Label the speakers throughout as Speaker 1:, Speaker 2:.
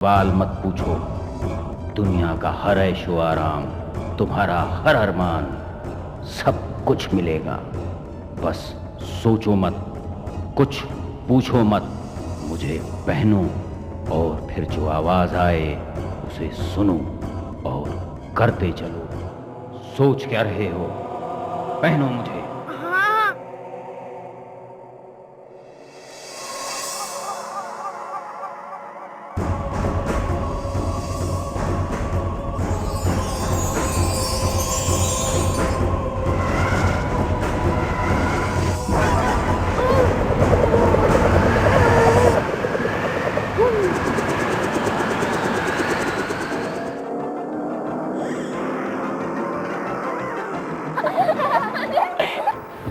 Speaker 1: सवाल मत पूछो। दुनिया का हर ऐशो आराम, तुम्हारा हर अरमान, सब कुछ मिलेगा। बस सोचो मत, कुछ पूछो मत। मुझे पहनो और फिर जो आवाज आए उसे सुनो और करते चलो। सोच क्या रहे हो? पहनो मुझे।
Speaker 2: हाँ।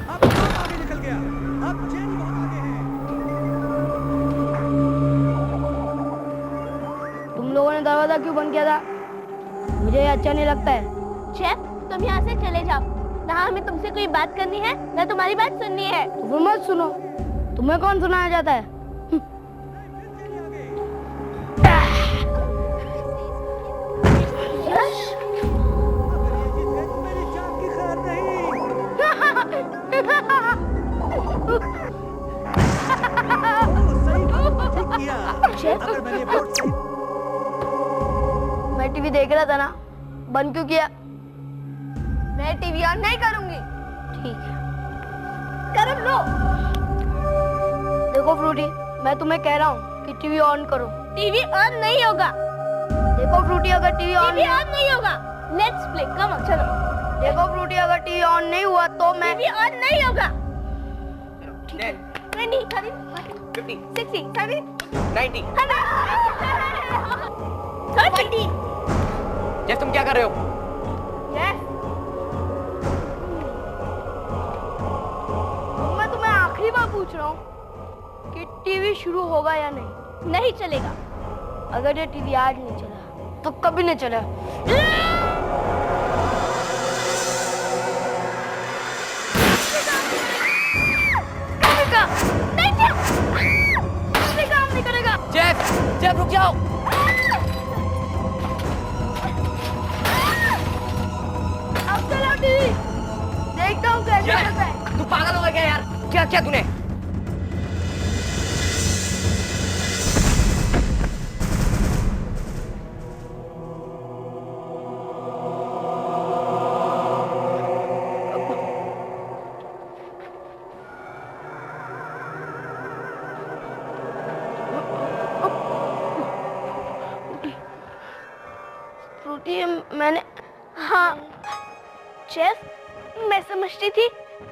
Speaker 3: अब बहुत आगे निकल गया। अब जेरी बहुत आगे है।
Speaker 2: तुम लोगों ने दरवाजा क्यों बंद किया था? मुझे ये अच्छा नहीं लगता है।
Speaker 4: शेफ, तुम यहाँ से चले जाओ। ना हमें तुमसे कोई बात करनी है, ना तुम्हारी बात सुननी है।
Speaker 2: तो फिर मत सुनो। तुम्हें कौन सुनाया जाता है?
Speaker 3: मेरी जान की खैर नहीं। सही ठीक किया। अगर मैंने वोट सही
Speaker 2: मैं टीवी देख रहा था ना, बंद क्यों किया?
Speaker 4: मैं टीवी ऑन नहीं करूंगी।
Speaker 2: ठीक है।
Speaker 4: कर लो।
Speaker 2: देखो फ्रूटी, मैं तुम्हें कह रहा हूँ कि टीवी ऑन करो।
Speaker 4: टीवी ऑन नहीं होगा।
Speaker 2: देखो फ्रूटी, अगर टीवी
Speaker 4: टीवी ऑन नहीं होगा। लेट्स प्ले, कम ऑन, चलो।
Speaker 2: देखो फ्रूटी, अगर टीवी ऑन नहीं हुआ तो मैं
Speaker 4: टीवी ऑन नहीं होगा।
Speaker 5: 10,
Speaker 4: 20, 30,
Speaker 5: 50,
Speaker 4: 60, 70,
Speaker 5: 90।
Speaker 4: 30।
Speaker 5: जेफ, तुम क्या कर रहे हो?
Speaker 4: यस।
Speaker 2: मैं तुम्हें आखिरी बार पूछ रहा हूँ कि टीवी शुरू होगा या नहीं।
Speaker 4: नहीं चलेगा।
Speaker 2: अगर ये टीवी आज नहीं चला तो कभी नहीं चला। काम नहीं करेगा।
Speaker 5: जेफ, जेफ रुक जाओ।
Speaker 2: अब चलाओ टीवी, देखता हूँ कैसे
Speaker 5: जेफ,
Speaker 2: चलता है।
Speaker 5: तू पागल हो गया क्या यार? क्या क्या तूने?
Speaker 2: फ्रूटी, मैंने
Speaker 4: हाँ शेफ, मैं समझती थी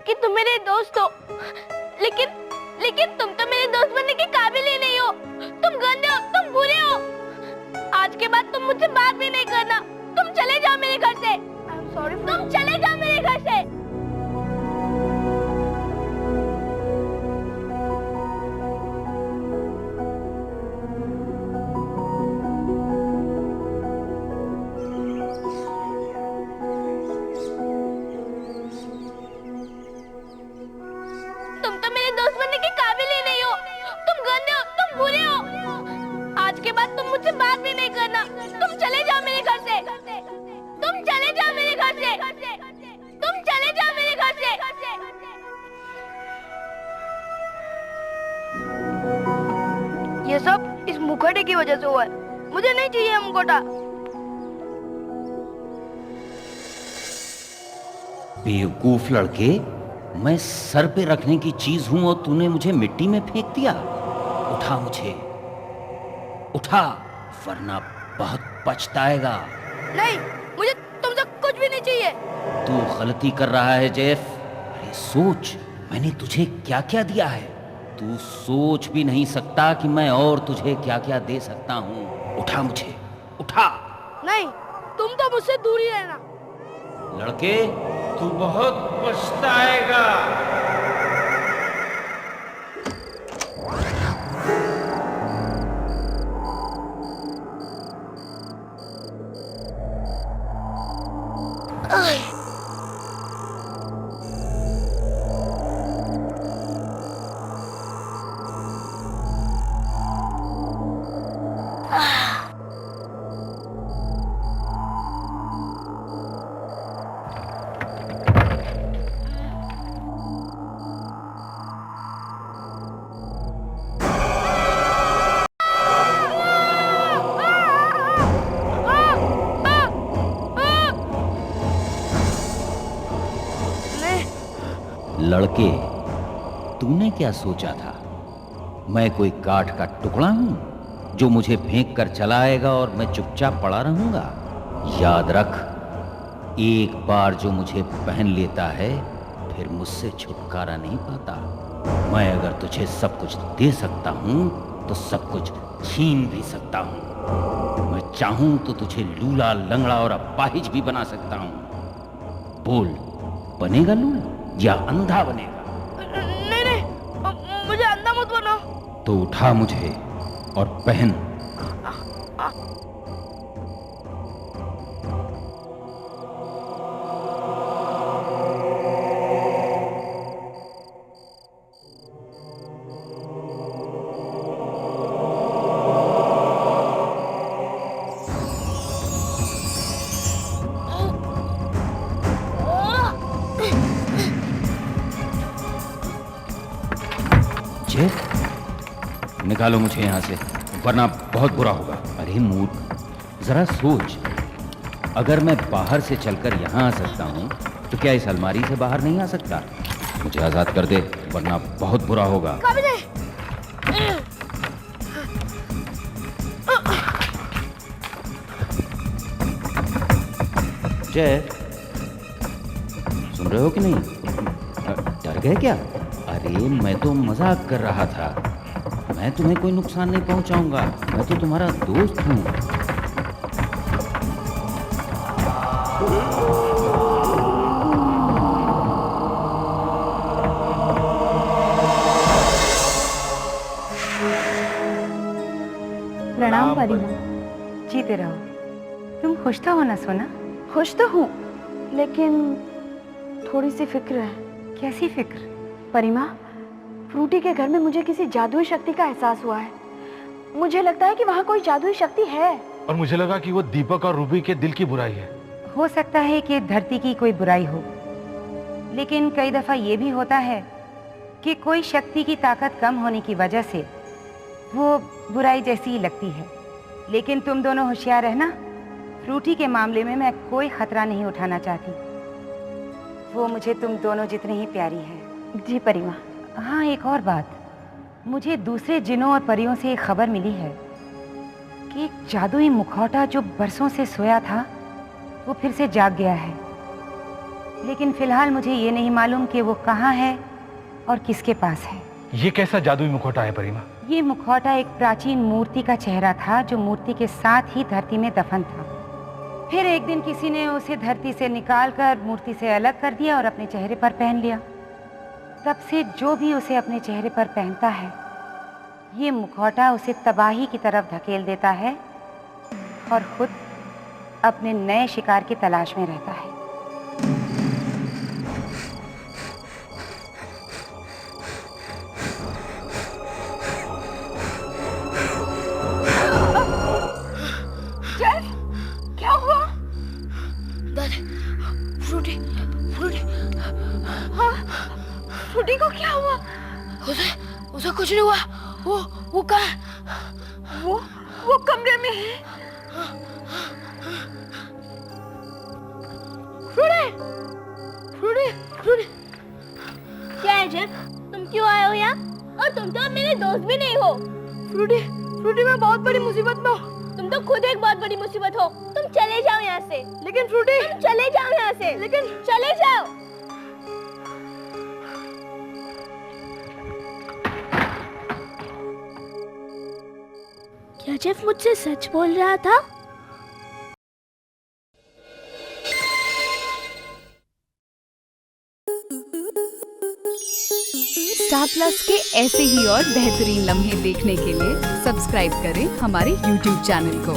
Speaker 4: कि तुम मेरे दोस्त हो, लेकिन लेकिन तुम तो मेरे दोस्त बनने के काबिल ही नहीं हो। तुम गंदे हो, तुम बुरे हो। आज के बाद तुम मुझसे बात भी नहीं करना। तुम चले जाओ मेरे घर से।
Speaker 2: I am sorry.
Speaker 4: तुम चले जाओ मेरे घर से। तुम तो मेरे दोस्त बनने के काबिल ही नहीं हो। तुम गंदे हो, तुम बुरे हो। आज के बाद तुम मुझसे बात भी नहीं करना। तुम चले जाओ मेरे घर से। तुम चले जाओ मेरे घर से। तुम चले जाओ मेरे घर से।
Speaker 2: ये सब इस मुखौटे की वजह से हुआ है। मुझे नहीं चाहिए ये मुखौटा।
Speaker 1: बेवकूफ लड़के, मैं सर पे रखने की चीज हूं और तूने मुझे मिट्टी में फेंक दिया। उठा मुझे, उठा, वरना बहुत पछताएगा।
Speaker 2: नहीं, मुझे तुमसे कुछ भी नहीं चाहिए।
Speaker 1: तू गलती कर रहा है जेफ। अरे सोच, मैंने तुझे क्या क्या दिया है। तू सोच भी नहीं सकता कि मैं और तुझे क्या क्या दे सकता हूँ। उठा मुझे, उठा।
Speaker 2: नहीं, तुम तो मुझसे दूर ही रहना।
Speaker 1: लड़के, तू बहुत पछताएगा। लड़के, तूने क्या सोचा था? मैं कोई काठ का टुकड़ा हूं जो मुझे फेंक कर चला आएगा और मैं चुपचाप पड़ा रहूंगा? याद रख, एक बार जो मुझे पहन लेता है फिर मुझसे छुटकारा नहीं पाता। मैं अगर तुझे सब कुछ दे सकता हूं तो सब कुछ छीन भी सकता हूं। मैं चाहूं तो तुझे लूला, लंगड़ा और अपाहिज भी बना सकता हूं। बोल, बनेगा लूला या अंधा बनेगा?
Speaker 2: नहीं नहीं, मुझे अंधा मत बनाओ।
Speaker 1: तो उठा मुझे और पहन। निकालो मुझे यहाँ से, वरना बहुत बुरा होगा। अरे मूर्ख, जरा सोच, अगर मैं बाहर से चलकर यहाँ आ सकता हूँ तो क्या इस अलमारी से बाहर नहीं आ सकता? मुझे आजाद कर दे, वरना बहुत बुरा होगा। जय, सुन रहे हो कि नहीं? डर गए क्या? अरे मैं तो मजाक कर रहा था। मैं तुम्हें कोई नुकसान नहीं पहुंचाऊंगा, मैं तो तुम्हारा दोस्त हूं।
Speaker 6: प्रणाम परिमा, जीते रहो। तुम खुश तो हो ना सोना?
Speaker 2: खुश तो हूँ, लेकिन थोड़ी सी फिक्र है।
Speaker 6: कैसी फिक्र?
Speaker 2: परिमा, फ्रूटी के घर में मुझे किसी जादुई शक्ति का एहसास हुआ है। मुझे लगता है कि वहाँ कोई जादुई शक्ति है।
Speaker 7: और मुझे लगा कि वो दीपक और रूबी के दिल की बुराई है।
Speaker 6: हो सकता है कि धरती की कोई बुराई हो, लेकिन कई दफा ये भी होता है कि कोई शक्ति की ताकत कम होने की वजह से वो बुराई जैसी ही लगती है। लेकिन तुम दोनों होशियार रहना, फ्रूटी के मामले में मैं कोई खतरा नहीं उठाना चाहती। वो मुझे तुम दोनों जितनी ही प्यारी है।
Speaker 2: जी परिमा।
Speaker 6: हाँ, एक और बात, मुझे दूसरे जिनों और परियों से एक खबर मिली है कि एक जादुई मुखौटा जो बरसों से सोया था वो फिर से जाग गया है। लेकिन फिलहाल मुझे ये नहीं मालूम कि वो कहाँ है और किसके पास है।
Speaker 7: ये कैसा जादुई मुखौटा है परिमा?
Speaker 6: ये मुखौटा एक प्राचीन मूर्ति का चेहरा था जो मूर्ति के साथ ही धरती में दफन था। फिर एक दिन किसी ने उसे धरती से निकालकर मूर्ति से अलग कर दिया और अपने चेहरे पर पहन लिया। तब से जो भी उसे अपने चेहरे पर पहनता है, ये मुखौटा उसे तबाही की तरफ धकेल देता है और खुद अपने नए शिकार की तलाश में रहता है।
Speaker 2: क्या हुआ? फ्रूटी, फ्रूटी, हाँ, फ्रूटी को क्या हुआ? उसे कुछ नहीं हुआ। वो कहाँ है? वो कमरे में है। Frooti, Frooti, Frooti.
Speaker 4: क्या है जेफ? तुम क्यों आए हो यहाँ? और तुम तो अब मेरे दोस्त भी नहीं हो।
Speaker 2: फ्रूटी, फ्रूटी, मैं बहुत बड़ी मुसीबत में हूँ।
Speaker 4: तुम तो खुद एक बहुत बड़ी मुसीबत हो। तुम चले जाओ यहाँ से।
Speaker 2: लेकिन फ्रूटी,
Speaker 4: तुम चले जाओ यहाँ से।
Speaker 2: लेकिन
Speaker 4: चले जाओ। क्या जेफ मुझसे सच बोल रहा था?
Speaker 8: स्टार प्लस के ऐसे ही और बेहतरीन लम्हे देखने के लिए सब्सक्राइब करें हमारे YouTube चैनल को।